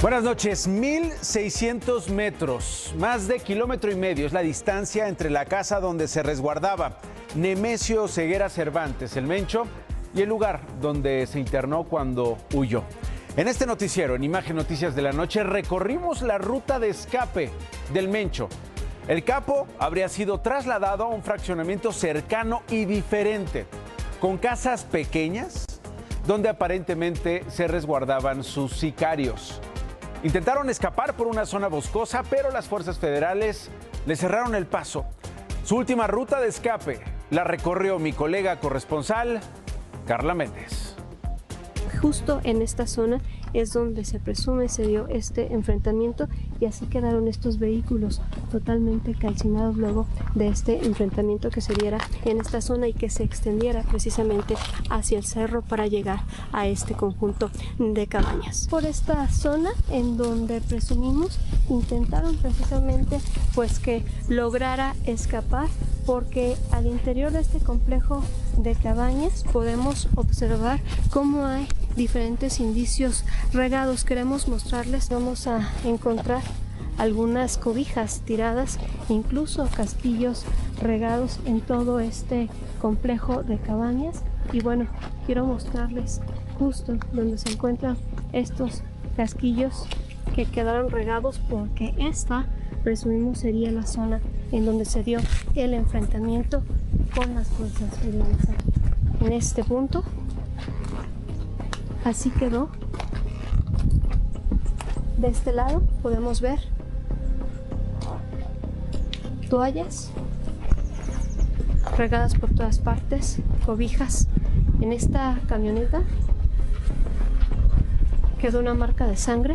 Buenas noches. 1,600 metros, más de 1,5 kilómetros es la distancia entre la casa donde se resguardaba Nemesio Ceguera Cervantes, el Mencho, y el lugar donde se internó cuando huyó. En este noticiero, en Imagen Noticias de la Noche, recorrimos la ruta de escape del Mencho. El capo habría sido trasladado a un fraccionamiento cercano y diferente, con casas pequeñas, donde aparentemente se resguardaban sus sicarios. Intentaron escapar por una zona boscosa, pero las fuerzas federales le cerraron el paso. Su última ruta de escape la recorrió mi colega corresponsal, Carla Méndez. Justo en esta zona es donde se presume se dio este enfrentamiento y así quedaron estos vehículos totalmente calcinados luego de este enfrentamiento que se diera en esta zona y que se extendiera precisamente hacia el cerro para llegar a este conjunto de cabañas. Por esta zona en donde presumimos intentaron precisamente pues que lograra escapar, porque al interior de este complejo de cabañas podemos observar cómo hay diferentes indicios regados. Queremos mostrarles, vamos a encontrar algunas cobijas tiradas, incluso casquillos regados en todo este complejo de cabañas. Y bueno, quiero mostrarles justo donde se encuentran estos casquillos que quedaron regados, porque esta presumimos sería la zona en donde se dio el enfrentamiento con las fuerzas federales. En este punto así quedó. De este lado podemos ver toallas regadas por todas partes, cobijas. En esta camioneta quedó una marca de sangre.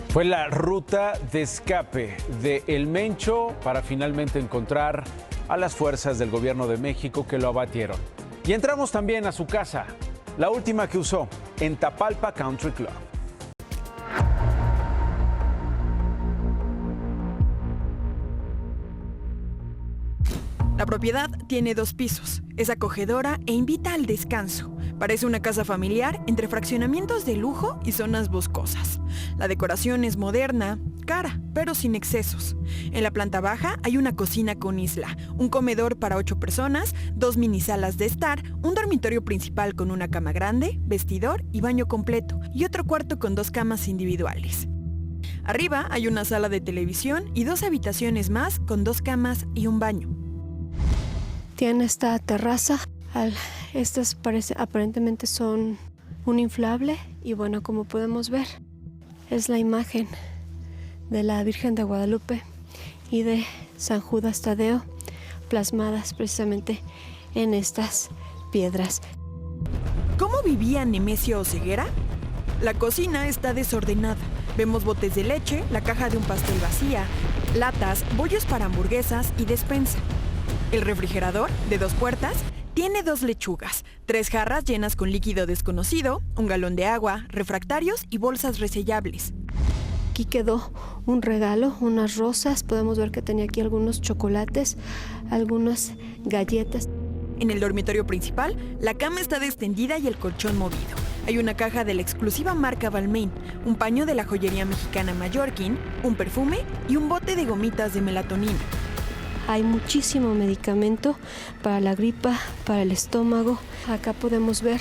Fue la ruta de escape de El Mencho para finalmente encontrar a las fuerzas del gobierno de México que lo abatieron. Y entramos también a su casa, la última que usó, en Tapalpa Country Club. La propiedad tiene 2 pisos, es acogedora e invita al descanso. Parece una casa familiar entre fraccionamientos de lujo y zonas boscosas. La decoración es moderna, cara, pero sin excesos. En la planta baja hay una cocina con isla, un comedor para 8 personas, 2 mini salas de estar, un dormitorio principal con una cama grande, vestidor y baño completo, y otro cuarto con 2 camas individuales. Arriba hay una sala de televisión y 2 habitaciones más con 2 camas y un baño. Tiene esta terraza. Estas aparentemente son un inflable y bueno, como podemos ver, es la imagen de la Virgen de Guadalupe y de San Judas Tadeo plasmadas precisamente en estas piedras. ¿Cómo vivía Nemesio Ceguera? La cocina está desordenada. Vemos botes de leche, la caja de un pastel vacía, latas, bollos para hamburguesas y despensa. El refrigerador, de 2 puertas, tiene 2 lechugas, 3 jarras llenas con líquido desconocido, un galón de agua, refractarios y bolsas resellables. Aquí quedó un regalo, unas rosas, podemos ver que tenía aquí algunos chocolates, algunas galletas. En el dormitorio principal, la cama está extendida y el colchón movido. Hay una caja de la exclusiva marca Balmain, un paño de la joyería mexicana Mallorquín, un perfume y un bote de gomitas de melatonina. Hay muchísimo medicamento para la gripa, para el estómago. Acá podemos ver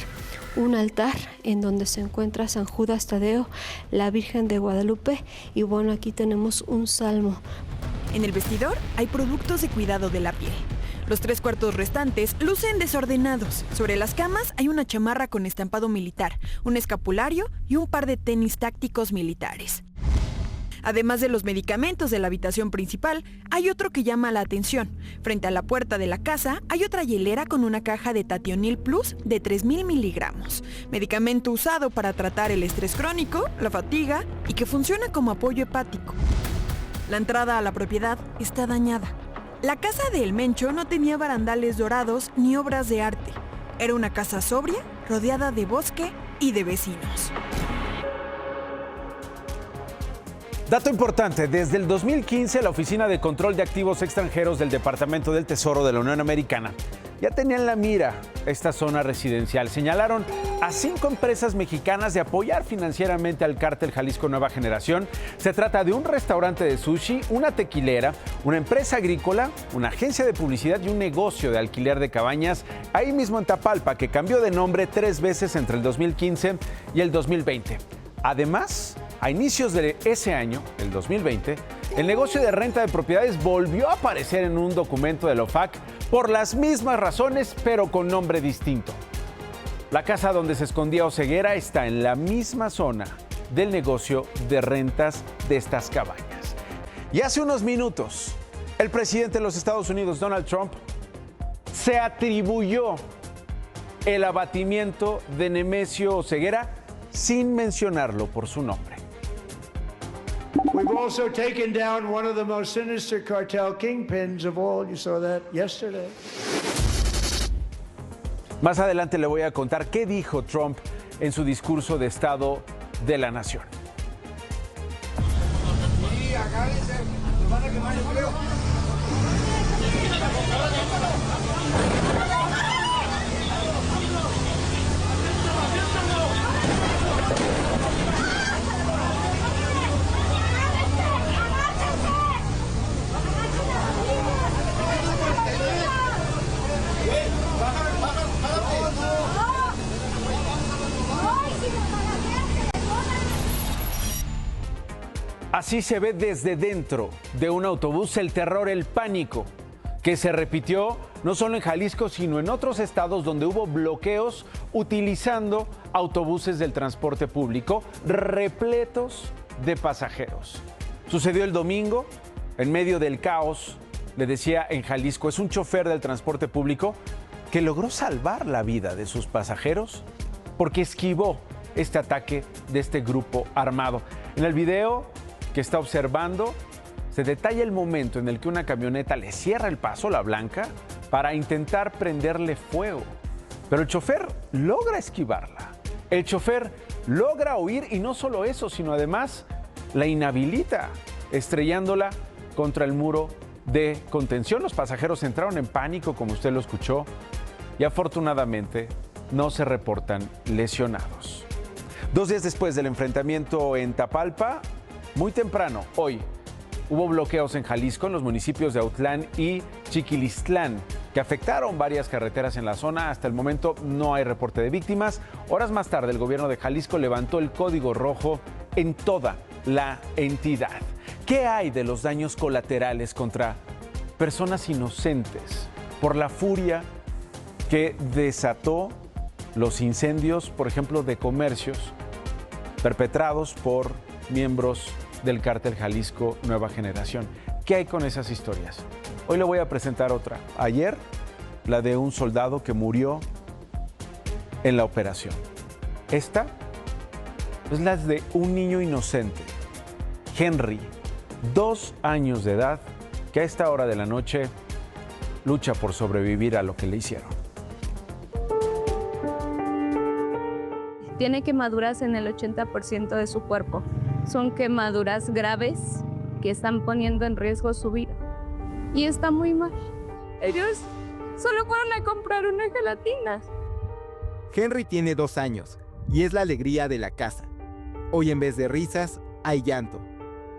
un altar en donde se encuentra San Judas Tadeo, la Virgen de Guadalupe y bueno, aquí tenemos un salmo. En el vestidor hay productos de cuidado de la piel. Los 3 cuartos restantes lucen desordenados. Sobre las camas hay una chamarra con estampado militar, un escapulario y un par de tenis tácticos militares. Además de los medicamentos de la habitación principal, hay otro que llama la atención. Frente a la puerta de la casa hay otra hielera con una caja de Tationil Plus de 3,000 miligramos, medicamento usado para tratar el estrés crónico, la fatiga y que funciona como apoyo hepático. La entrada a la propiedad está dañada. La casa de El Mencho no tenía barandales dorados ni obras de arte. Era una casa sobria, rodeada de bosque y de vecinos. Dato importante, desde el 2015 la Oficina de Control de Activos Extranjeros del Departamento del Tesoro de la Unión Americana ya tenían la mira esta zona residencial. Señalaron a 5 empresas mexicanas de apoyar financieramente al cártel Jalisco Nueva Generación. Se trata de un restaurante de sushi, una tequilera, una empresa agrícola, una agencia de publicidad y un negocio de alquiler de cabañas ahí mismo en Tapalpa, que cambió de nombre 3 veces entre el 2015 y el 2020. Además, a inicios de ese año, el 2020, el negocio de renta de propiedades volvió a aparecer en un documento de la OFAC por las mismas razones, pero con nombre distinto. La casa donde se escondía Oseguera está en la misma zona del negocio de rentas de estas cabañas. Y hace unos minutos, el presidente de los Estados Unidos, Donald Trump, se atribuyó el abatimiento de Nemesio Oseguera sin mencionarlo por su nombre. We've also taken down one of the most sinister cartel kingpins of all. You saw that yesterday. Más adelante le voy a contar qué dijo Trump en su discurso de Estado de la Nación. Así se ve desde dentro de un autobús el terror, el pánico, que se repitió no solo en Jalisco, sino en otros estados donde hubo bloqueos utilizando autobuses del transporte público repletos de pasajeros. Sucedió el domingo, en medio del caos, le decía en Jalisco, es un chofer del transporte público que logró salvar la vida de sus pasajeros porque esquivó este ataque de este grupo armado. En el video que está observando, se detalla el momento en el que una camioneta le cierra el paso, la blanca, para intentar prenderle fuego. Pero el chofer logra esquivarla. El chofer logra huir y no solo eso, sino además la inhabilita, estrellándola contra el muro de contención. Los pasajeros entraron en pánico, como usted lo escuchó, y afortunadamente no se reportan lesionados. 2 días después del enfrentamiento en Tapalpa, muy temprano, hoy, hubo bloqueos en Jalisco, en los municipios de Autlán y Chiquilistlán, que afectaron varias carreteras en la zona. Hasta el momento no hay reporte de víctimas. Horas más tarde, el gobierno de Jalisco levantó el código rojo en toda la entidad. ¿Qué hay de los daños colaterales contra personas inocentes por la furia que desató los incendios, por ejemplo, de comercios perpetrados por miembros del cártel Jalisco Nueva Generación? ¿Qué hay con esas historias? Hoy le voy a presentar otra. Ayer, la de un soldado que murió en la operación. Esta es la de un niño inocente, Henry, 2 años de edad, que a esta hora de la noche lucha por sobrevivir a lo que le hicieron. Tiene quemaduras en el 80% de su cuerpo. Son quemaduras graves que están poniendo en riesgo su vida. Y está muy mal. Ellos solo fueron a comprar unas gelatinas. Henry tiene 2 años y es la alegría de la casa. Hoy en vez de risas, hay llanto,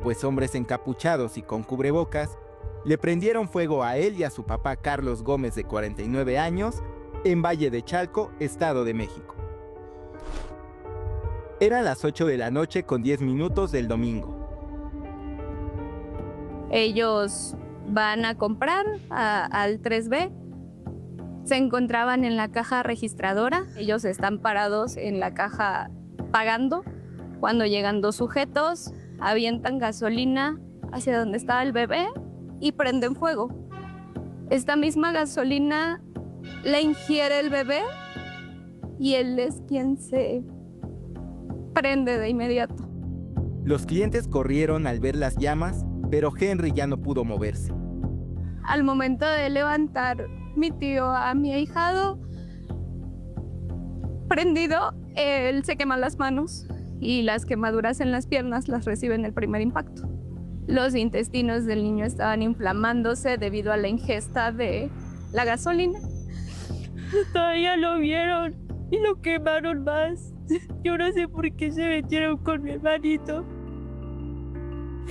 pues hombres encapuchados y con cubrebocas le prendieron fuego a él y a su papá Carlos Gómez, de 49 años, en Valle de Chalco, Estado de México. Eran las 8 de la noche con 10 minutos del domingo. Ellos van a comprar al 3B. Se encontraban en la caja registradora. Ellos están parados en la caja pagando. Cuando llegan 2 sujetos, avientan gasolina hacia donde estaba el bebé y prenden fuego. Esta misma gasolina la ingiere el bebé y él es quien se prende de inmediato. Los clientes corrieron al ver las llamas, pero Henry ya no pudo moverse. Al momento de levantar mi tío a mi ahijado prendido, él se quema las manos y las quemaduras en las piernas las recibe en el primer impacto. Los intestinos del niño estaban inflamándose debido a la ingesta de la gasolina Todavía lo vieron y lo quemaron más. Yo no sé por qué se metieron con mi hermanito.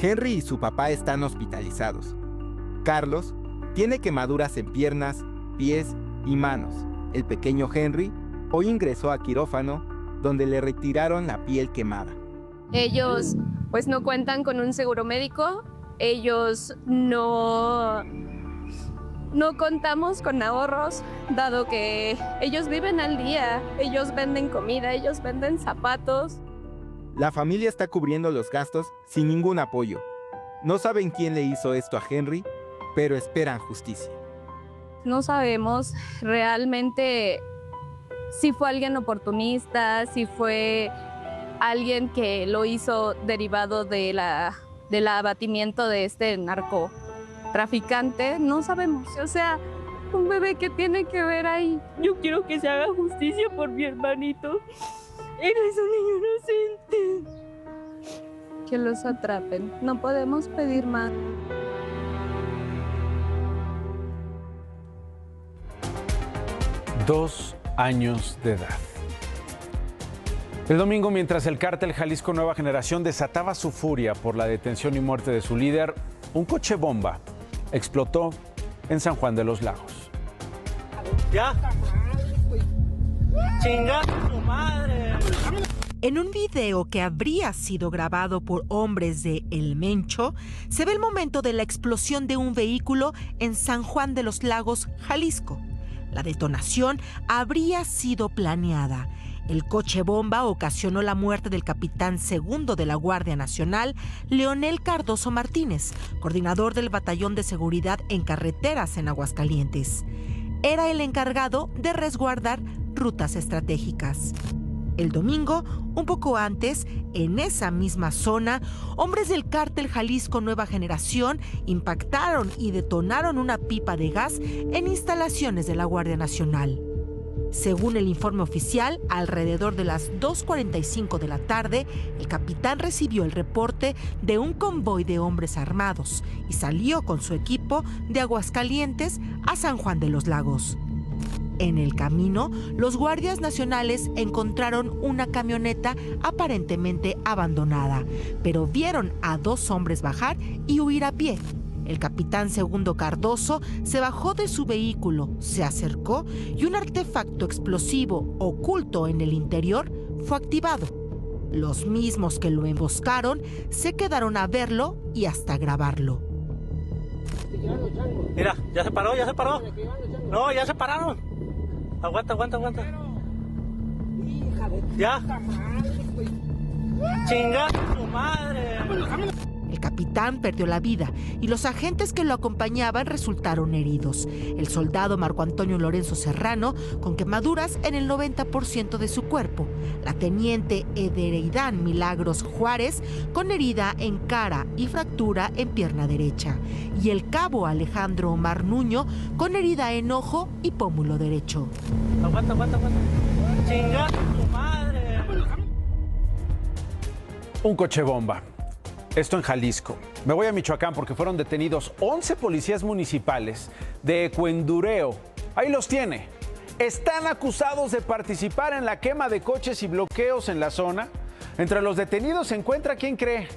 Henry y su papá están hospitalizados. Carlos tiene quemaduras en piernas, pies y manos. El pequeño Henry hoy ingresó a quirófano, donde le retiraron la piel quemada. Ellos pues no cuentan con un seguro médico, ellos no contamos con ahorros, dado que ellos viven al día, ellos venden comida, ellos venden zapatos. La familia está cubriendo los gastos sin ningún apoyo. No saben quién le hizo esto a Henry, pero esperan justicia. No sabemos realmente si fue alguien oportunista, si fue alguien que lo hizo derivado del abatimiento de este narcotraficante. No sabemos, o sea, un bebé que tiene que ver ahí. Yo quiero que se haga justicia por mi hermanito. Él es un niño inocente. Que los atrapen. No podemos pedir más. Dos años de edad. El domingo, mientras el cártel Jalisco Nueva Generación desataba su furia por la detención y muerte de su líder, un coche bomba explotó en San Juan de los Lagos. ¡Ya! ¡Chinga tu madre! En un video que habría sido grabado por hombres de El Mencho, se ve el momento de la explosión de un vehículo en San Juan de los Lagos, Jalisco. La detonación habría sido planeada. El coche bomba ocasionó la muerte del capitán segundo de la Guardia Nacional, Leonel Cardoso Martínez, coordinador del Batallón de Seguridad en Carreteras en Aguascalientes. Era el encargado de resguardar rutas estratégicas. El domingo, un poco antes, en esa misma zona, hombres del cártel Jalisco Nueva Generación impactaron y detonaron una pipa de gas en instalaciones de la Guardia Nacional. Según el informe oficial, alrededor de las 2:45 de la tarde, el capitán recibió el reporte de un convoy de hombres armados y salió con su equipo de Aguascalientes a San Juan de los Lagos. En el camino, los guardias nacionales encontraron una camioneta aparentemente abandonada, pero vieron a dos hombres bajar y huir a pie. El capitán segundo Cardoso se bajó de su vehículo, se acercó y un artefacto explosivo oculto en el interior fue activado. Los mismos que lo emboscaron se quedaron a verlo y hasta grabarlo. Mira, ya se paró, ya se paró. No, ya se pararon. Aguanta. Ya. Chinga tu madre. El capitán perdió la vida y los agentes que lo acompañaban resultaron heridos. El soldado Marco Antonio Lorenzo Serrano con quemaduras en el 90% de su cuerpo. La teniente Edereidán Milagros Juárez con herida en cara y fractura en pierna derecha. Y el cabo Alejandro Omar Nuño con herida en ojo y pómulo derecho. Aguanta. Chinga tu madre. Un coche bomba. Esto en Jalisco. Me voy a Michoacán porque fueron detenidos 11 policías municipales de Ecuendureo. Ahí los tiene. Están acusados de participar en la quema de coches y bloqueos en la zona. Entre los detenidos se encuentra, ¿quién cree?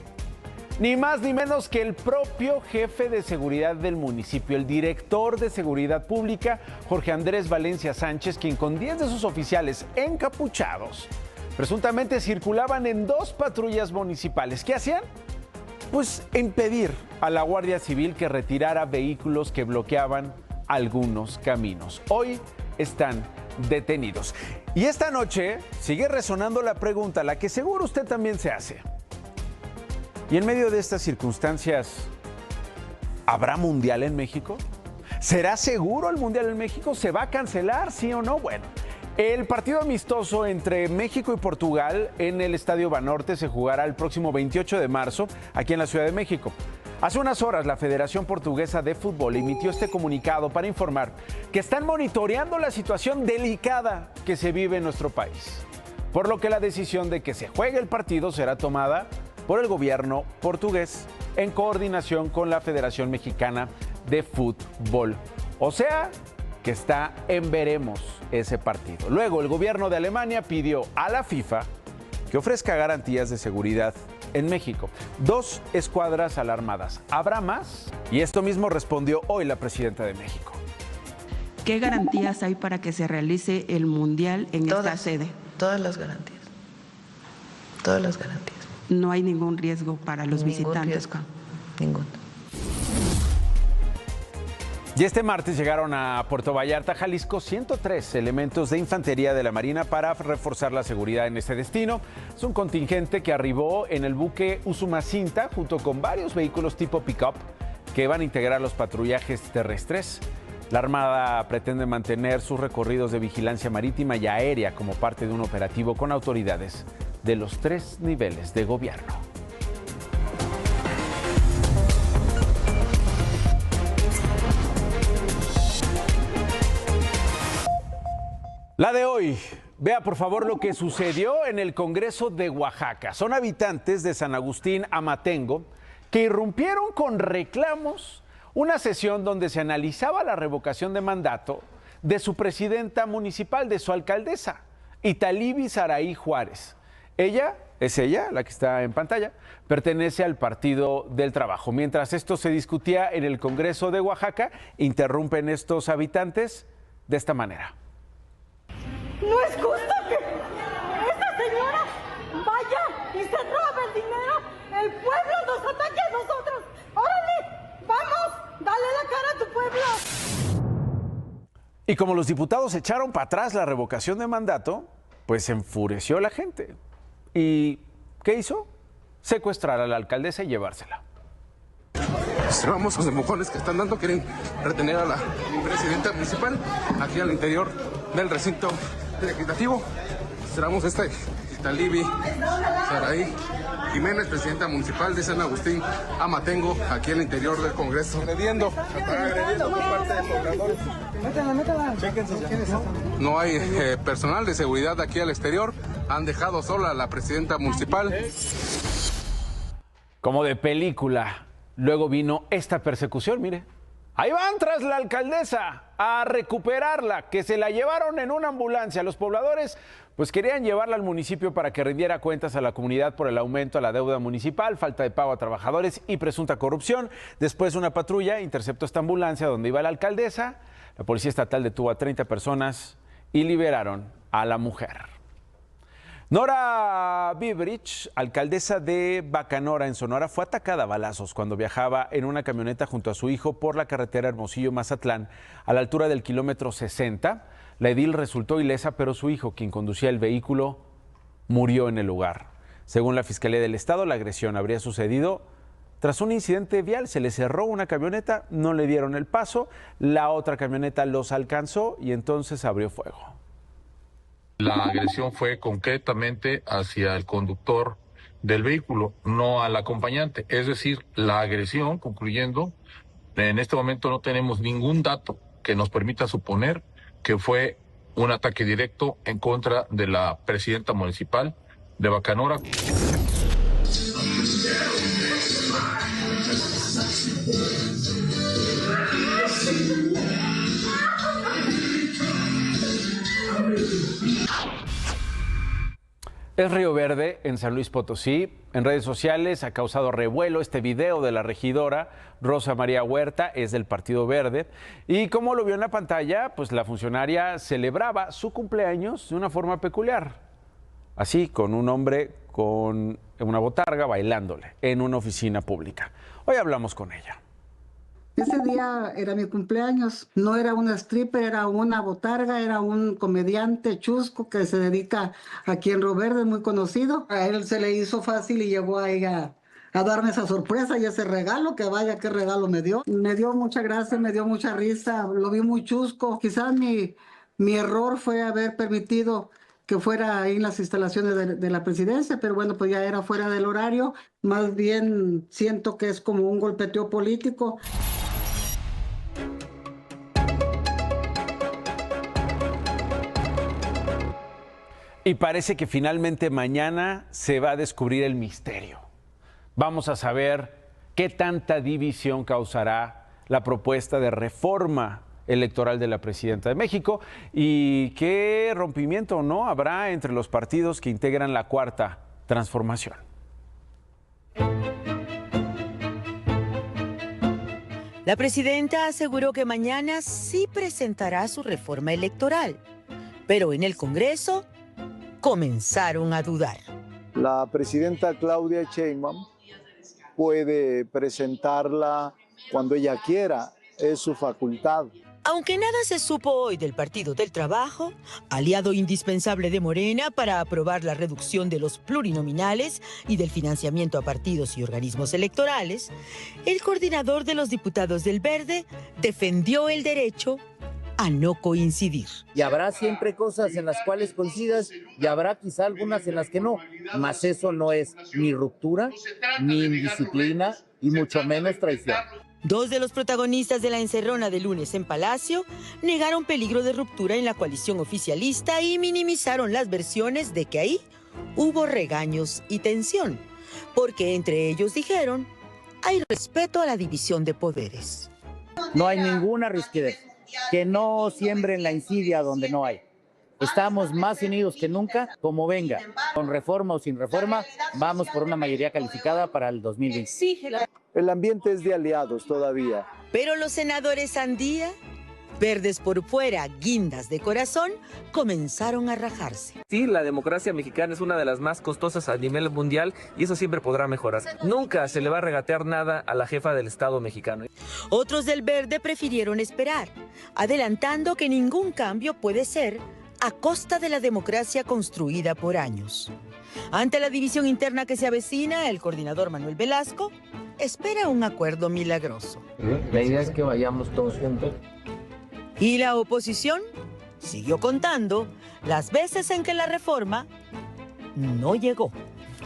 Ni más ni menos que el propio jefe de seguridad del municipio, el director de seguridad pública, Jorge Andrés Valencia Sánchez, quien con 10 de sus oficiales encapuchados presuntamente circulaban en 2 patrullas municipales. ¿Qué hacían? Pues impedir a la Guardia Civil que retirara vehículos que bloqueaban algunos caminos. Hoy están detenidos. Y esta noche sigue resonando la pregunta, la que seguro usted también se hace. Y en medio de estas circunstancias, ¿habrá mundial en México? ¿Será seguro el mundial en México? ¿Se va a cancelar, sí o no? Bueno, el partido amistoso entre México y Portugal en el Estadio Banorte se jugará el próximo 28 de marzo aquí en la Ciudad de México. Hace unas horas la Federación Portuguesa de Fútbol emitió este comunicado para informar que están monitoreando la situación delicada que se vive en nuestro país, por lo que la decisión de que se juegue el partido será tomada por el gobierno portugués en coordinación con la Federación Mexicana de Fútbol. O sea, que está en veremos ese partido. Luego, el gobierno de Alemania pidió a la FIFA que ofrezca garantías de seguridad en México. 2 escuadras alarmadas. ¿Habrá más? Y esto mismo respondió hoy la presidenta de México. ¿Qué garantías hay para que se realice el Mundial en esta sede? Todas las garantías. Todas las garantías. No hay ningún riesgo para los visitantes. Riesgo. Ninguno. Y este martes llegaron a Puerto Vallarta, Jalisco, 103 elementos de infantería de la Marina para reforzar la seguridad en este destino. Es un contingente que arribó en el buque Usumacinta junto con varios vehículos tipo pick-up que van a integrar los patrullajes terrestres. La Armada pretende mantener sus recorridos de vigilancia marítima y aérea como parte de un operativo con autoridades de los 3 niveles de gobierno. La de hoy, vea por favor lo que sucedió en el Congreso de Oaxaca. Son habitantes de San Agustín Amatengo que irrumpieron con reclamos una sesión donde se analizaba la revocación de mandato de su presidenta municipal, de su alcaldesa, Italibi Saraí Juárez. Ella, la que está en pantalla, pertenece al Partido del Trabajo. Mientras esto se discutía en el Congreso de Oaxaca, interrumpen estos habitantes de esta manera. No es justo que esta señora vaya y se robe el dinero. El pueblo nos ataque a nosotros. ¡Órale! ¡Vamos! ¡Dale la cara a tu pueblo! Y como los diputados echaron para atrás la revocación de mandato, pues se enfureció la gente. ¿Y qué hizo? Secuestrar a la alcaldesa y llevársela. Observamos los empujones que están dando, quieren retener a la presidenta municipal aquí al interior del recinto legislativo. Observamos Italibi Saraí Jiménez, presidenta municipal de San Agustín Amatengo, aquí al interior del Congreso. Agrediendo por parte de pobladores. No hay personal de seguridad aquí al exterior. Han dejado sola a la presidenta municipal. Como de película. Luego vino esta persecución, mire. Ahí van tras la alcaldesa a recuperarla, que se la llevaron en una ambulancia. Los pobladores pues querían llevarla al municipio para que rindiera cuentas a la comunidad por el aumento a la deuda municipal, falta de pago a trabajadores y presunta corrupción. Después una patrulla interceptó esta ambulancia donde iba la alcaldesa. La policía estatal detuvo a 30 personas y liberaron a la mujer. Nora Bibrich, alcaldesa de Bacanora, en Sonora, fue atacada a balazos cuando viajaba en una camioneta junto a su hijo por la carretera Hermosillo-Mazatlán, a la altura del kilómetro 60. La edil resultó ilesa, pero su hijo, quien conducía el vehículo, murió en el lugar. Según la Fiscalía del Estado, la agresión habría sucedido tras un incidente vial. Se le cerró una camioneta, no le dieron el paso, la otra camioneta los alcanzó y entonces abrió fuego. La agresión fue concretamente hacia el conductor del vehículo, no al acompañante. Es decir, la agresión, concluyendo, en este momento no tenemos ningún dato que nos permita suponer que fue un ataque directo en contra de la presidenta municipal de Bacanora. Es Río Verde, en San Luis Potosí. En redes sociales ha causado revuelo este video de la regidora Rosa María Huerta, es del Partido Verde. Y como lo vio en la pantalla, pues la funcionaria celebraba su cumpleaños de una forma peculiar. Así, con un hombre con una botarga bailándole en una oficina pública. Hoy hablamos con ella. Ese día era mi cumpleaños, no era una stripper, era una botarga, era un comediante chusco que se dedica aquí en Río Verde, muy conocido. A él se le hizo fácil y llegó a ella a darme esa sorpresa y ese regalo, que vaya qué regalo me dio. Me dio mucha gracia, me dio mucha risa, lo vi muy chusco. Quizás mi error fue haber permitido que fuera ahí en las instalaciones de la presidencia, pero bueno, pues ya era fuera del horario. Más bien siento que es como un golpeteo político. Y parece que finalmente mañana se va a descubrir el misterio. Vamos a saber qué tanta división causará la propuesta de reforma electoral de la presidenta de México. ¿Y qué rompimiento no habrá entre los partidos que integran la Cuarta Transformación? La presidenta aseguró que mañana sí presentará su reforma electoral, pero en el Congreso comenzaron a dudar. La presidenta Claudia Sheinbaum puede presentarla cuando ella quiera, es su facultad. Aunque nada se supo hoy del Partido del Trabajo, aliado indispensable de Morena para aprobar la reducción de los plurinominales y del financiamiento a partidos y organismos electorales, el coordinador de los diputados del Verde defendió el derecho a no coincidir. Y habrá siempre cosas en las cuales coincidas y habrá quizá algunas en las que no, mas eso no es ni ruptura, ni indisciplina y mucho menos traición. Dos de los protagonistas de la encerrona de lunes en Palacio negaron peligro de ruptura en la coalición oficialista y minimizaron las versiones de que ahí hubo regaños y tensión, porque entre ellos dijeron, hay respeto a la división de poderes. No hay ninguna risquidez, que no siembren la insidia donde no hay. Estamos más unidos que nunca, como venga, con reforma o sin reforma, vamos por una mayoría calificada para el 2020. El ambiente es de aliados todavía. Pero los senadores Sandía, verdes por fuera, guindas de corazón, comenzaron a rajarse. Sí, la democracia mexicana es una de las más costosas a nivel mundial y eso siempre podrá mejorar. Nunca se le va a regatear nada a la jefa del Estado mexicano. Otros del Verde prefirieron esperar, adelantando que ningún cambio puede ser a costa de la democracia construida por años. Ante la división interna que se avecina, el coordinador Manuel Velasco espera un acuerdo milagroso. La idea es que vayamos todos juntos. Y la oposición siguió contando las veces en que la reforma no llegó.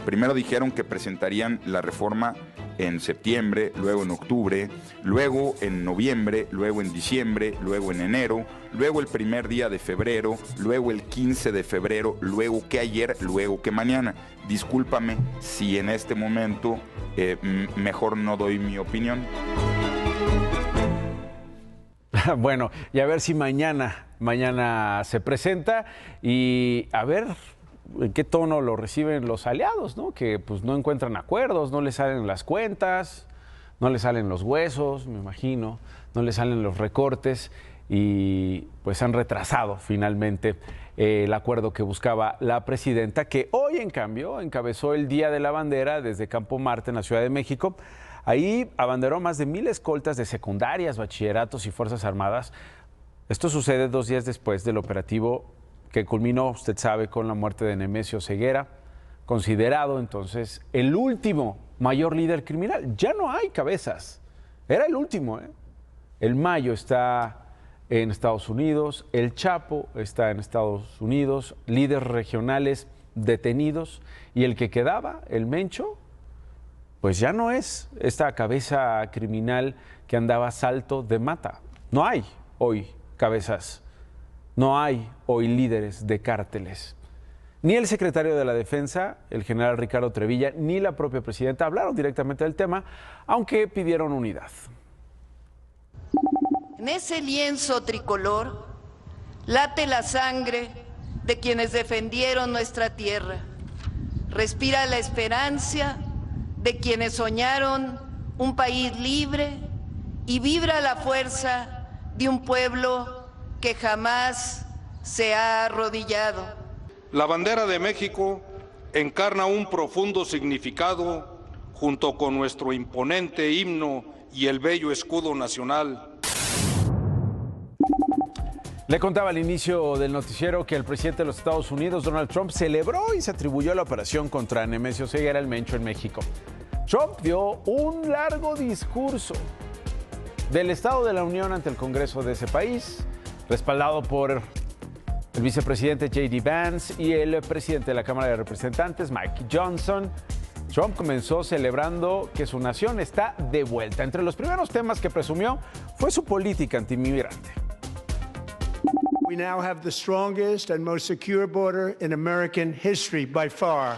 Primero dijeron que presentarían la reforma en septiembre, luego en octubre, luego en noviembre, luego en diciembre, luego en enero, luego el primer día de febrero, luego el 15 de febrero, luego que ayer, luego que mañana. Discúlpame si en este momento mejor no doy mi opinión. Bueno, y a ver si mañana se presenta y a ver en qué tono lo reciben los aliados, ¿no? Que pues no encuentran acuerdos, no les salen las cuentas, no les salen los huesos, me imagino, no les salen los recortes y pues han retrasado finalmente el acuerdo que buscaba la presidenta, que hoy en cambio encabezó el Día de la Bandera desde Campo Marte en la Ciudad de México. Ahí abanderó más de 1,000 escoltas de secundarias, bachilleratos y fuerzas armadas. Esto sucede 2 días después del operativo que culminó, usted sabe, con la muerte de Nemesio Ceguera, considerado entonces el último mayor líder criminal. Ya no hay cabezas, era el último, ¿eh? El Mayo está en Estados Unidos, el Chapo está en Estados Unidos, líderes regionales detenidos, y el que quedaba, el Mencho, pues ya no es esta cabeza criminal que andaba a salto de mata. No hay hoy cabezas. No hay hoy líderes de cárteles. Ni el secretario de la Defensa, el general Ricardo Trevilla, ni la propia presidenta hablaron directamente del tema, aunque pidieron unidad. En ese lienzo tricolor late la sangre de quienes defendieron nuestra tierra. Respira la esperanza de quienes soñaron un país libre y vibra la fuerza de un pueblo que jamás se ha arrodillado. La bandera de México encarna un profundo significado junto con nuestro imponente himno y el bello escudo nacional. Le contaba al inicio del noticiero que el presidente de los Estados Unidos, Donald Trump, celebró y se atribuyó la operación contra Nemesio Ceguera, el Mencho, en México. Trump dio un largo discurso del Estado de la Unión ante el Congreso de ese país, respaldado por el vicepresidente J.D. Vance y el presidente de la Cámara de Representantes, Mike Johnson. Trump comenzó celebrando que su nación está de vuelta. Entre los primeros temas que presumió fue su política antimigrante. We now have the strongest and most secure border in American history by far.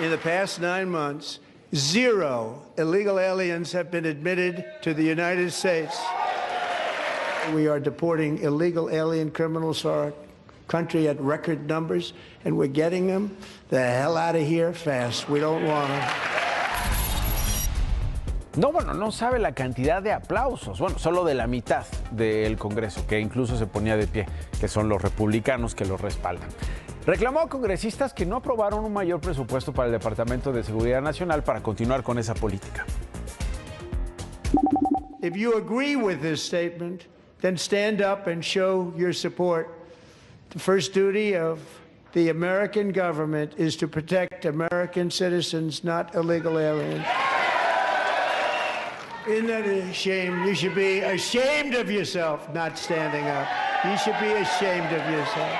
In the past 9 months, 0 illegal aliens have been admitted to the United States. We are deporting illegal alien criminals to our country at record numbers, and we're getting them the hell out of here fast. We don't want them. No, bueno, no sabe la cantidad de aplausos, bueno, solo de la mitad del Congreso, que incluso se ponía de pie, que son los republicanos que lo respaldan. Reclamó a congresistas que no aprobaron un mayor presupuesto para el Departamento de Seguridad Nacional para continuar con esa política. If you agree with this statement, then stand up and show your support. The first duty of the American government is to protect American citizens, not illegal aliens. Isn't that a shame? You should be ashamed of yourself not standing up. You should be ashamed of yourself.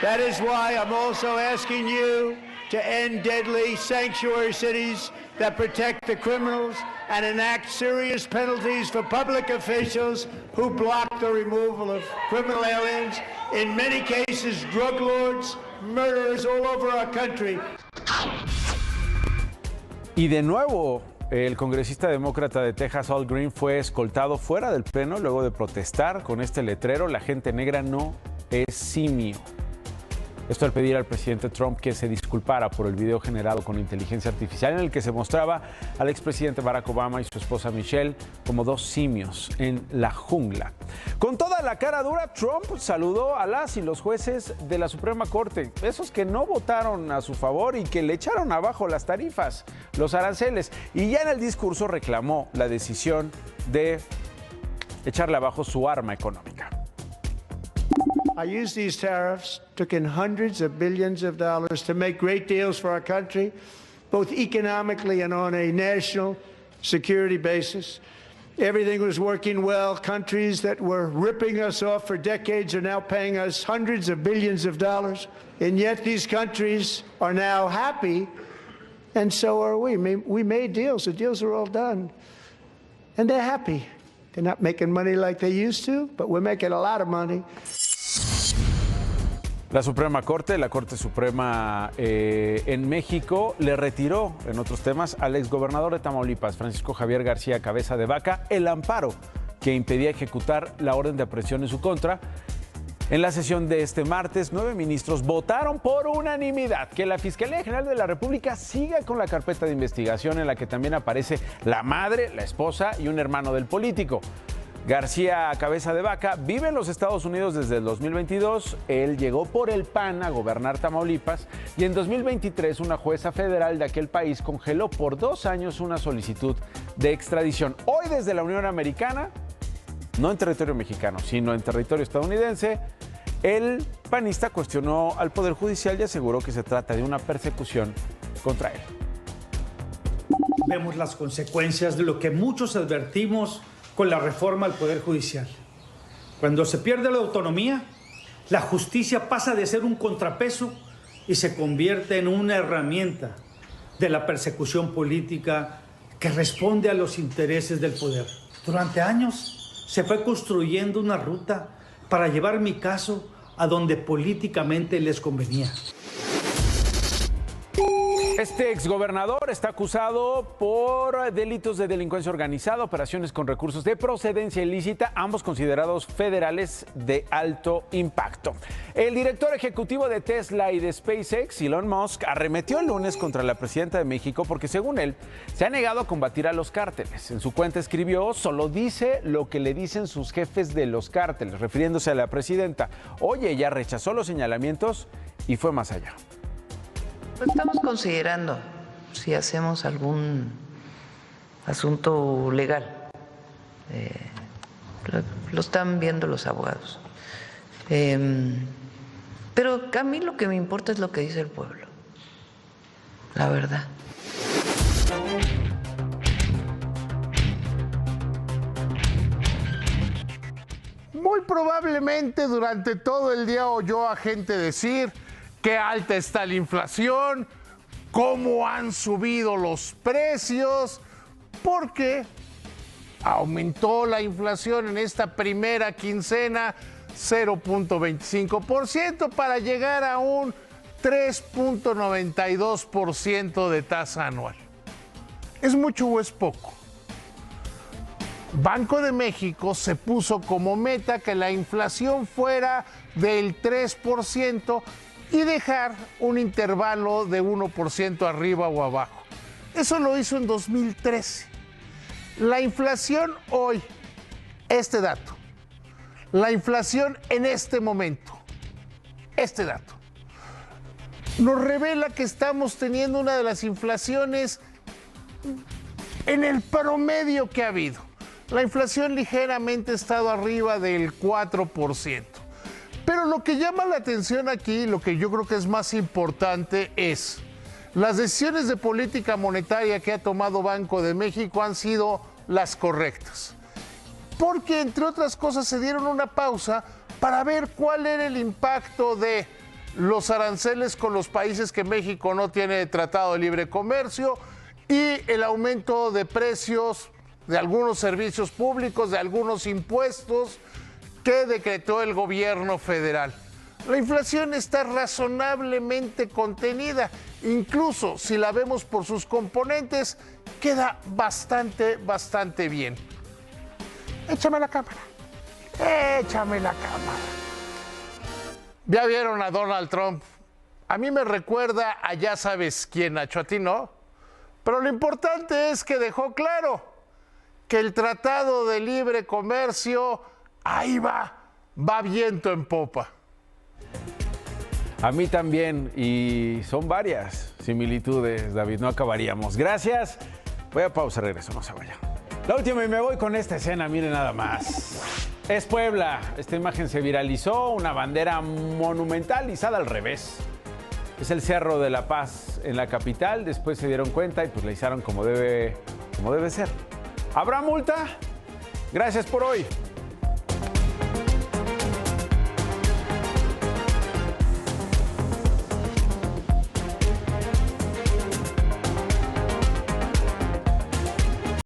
That is why I'm also asking you to end deadly sanctuary cities that protect the criminals and enact serious penalties for public officials who block the removal of criminal aliens, in many cases drug lords, murderers all over our country. Y de nuevo, el congresista demócrata de Texas, Al Green, fue escoltado fuera del pleno luego de protestar con este letrero: la gente negra no es simio. Esto al pedir al presidente Trump que se disculpara por el video generado con inteligencia artificial en el que se mostraba al expresidente Barack Obama y su esposa Michelle como dos simios en la jungla. Con toda la cara dura, Trump saludó a las y los jueces de la Suprema Corte, esos que no votaron a su favor y que le echaron abajo las tarifas, los aranceles, y ya en el discurso reclamó la decisión de echarle abajo su arma económica. I use these tariffs, took in hundreds of billions of dollars to make great deals for our country, both economically and on a national security basis. Everything was working well. Countries that were ripping us off for decades are now paying us hundreds of billions of dollars. And yet these countries are now happy, and so are we. We made deals. The deals are all done. And they're happy. They're not making money like they used to, but we're making a lot of money. La Suprema Corte, la Corte Suprema en México, le retiró, en otros temas, al exgobernador de Tamaulipas, Francisco Javier García Cabeza de Vaca, el amparo que impedía ejecutar la orden de aprehensión en su contra. En la sesión de este martes, 9 ministros votaron por unanimidad que la Fiscalía General de la República siga con la carpeta de investigación en la que también aparece la madre, la esposa y un hermano del político. García Cabeza de Vaca vive en los Estados Unidos desde el 2022. Él llegó por el PAN a gobernar Tamaulipas y en 2023 una jueza federal de aquel país congeló por 2 años una solicitud de extradición. Hoy desde la Unión Americana, no en territorio mexicano, sino en territorio estadounidense, el panista cuestionó al Poder Judicial y aseguró que se trata de una persecución contra él. Vemos las consecuencias de lo que muchos advertimos con la reforma al Poder Judicial. Cuando se pierde la autonomía, la justicia pasa de ser un contrapeso y se convierte en una herramienta de la persecución política que responde a los intereses del poder. Durante años se fue construyendo una ruta para llevar mi caso a donde políticamente les convenía. Este exgobernador está acusado por delitos de delincuencia organizada, operaciones con recursos de procedencia ilícita, ambos considerados federales de alto impacto. El director ejecutivo de Tesla y de SpaceX, Elon Musk, arremetió el lunes contra la presidenta de México porque, según él, se ha negado a combatir a los cárteles. En su cuenta escribió: solo dice lo que le dicen sus jefes de los cárteles, refiriéndose a la presidenta. Hoy ella rechazó los señalamientos y fue más allá. Estamos considerando si hacemos algún asunto legal. Lo están viendo los abogados. Pero a mí lo que me importa es lo que dice el pueblo. La verdad. Muy probablemente durante todo el día oyó a gente decir: qué alta está la inflación, cómo han subido los precios, porque aumentó la inflación en esta primera quincena 0.25% para llegar a un 3.92% de tasa anual. ¿Es mucho o es poco? Banco de México se puso como meta que la inflación fuera del 3% y dejar un intervalo de 1% arriba o abajo. Eso lo hizo en 2013. La inflación hoy, este dato, la inflación en este momento, este dato, nos revela que estamos teniendo una de las inflaciones en el promedio que ha habido. La inflación ligeramente ha estado arriba del 4%. Pero lo que llama la atención aquí, lo que yo creo que es más importante es las decisiones de política monetaria que ha tomado Banco de México han sido las correctas. Porque, entre otras cosas, se dieron una pausa para ver cuál era el impacto de los aranceles con los países que México no tiene tratado de libre comercio y el aumento de precios de algunos servicios públicos, de algunos impuestos que decretó el gobierno federal. La inflación está razonablemente contenida, incluso si la vemos por sus componentes, queda bastante bien. Échame la cámara, échame la cámara. Ya vieron a Donald Trump. A mí me recuerda a ya sabes quién, Nacho, a ti no. Pero lo importante es que dejó claro que el Tratado de Libre Comercio, ahí va viento en popa. A mí también, y son varias similitudes, David, no acabaríamos. Gracias. Voy a pausa, regreso, no se vaya. La última y me voy con esta escena, miren nada más. Es Puebla. Esta imagen se viralizó, una bandera monumental izada al revés. Es el Cerro de la Paz en la capital. Después se dieron cuenta y pues la izaron como debe ser. ¿Habrá multa? Gracias por hoy.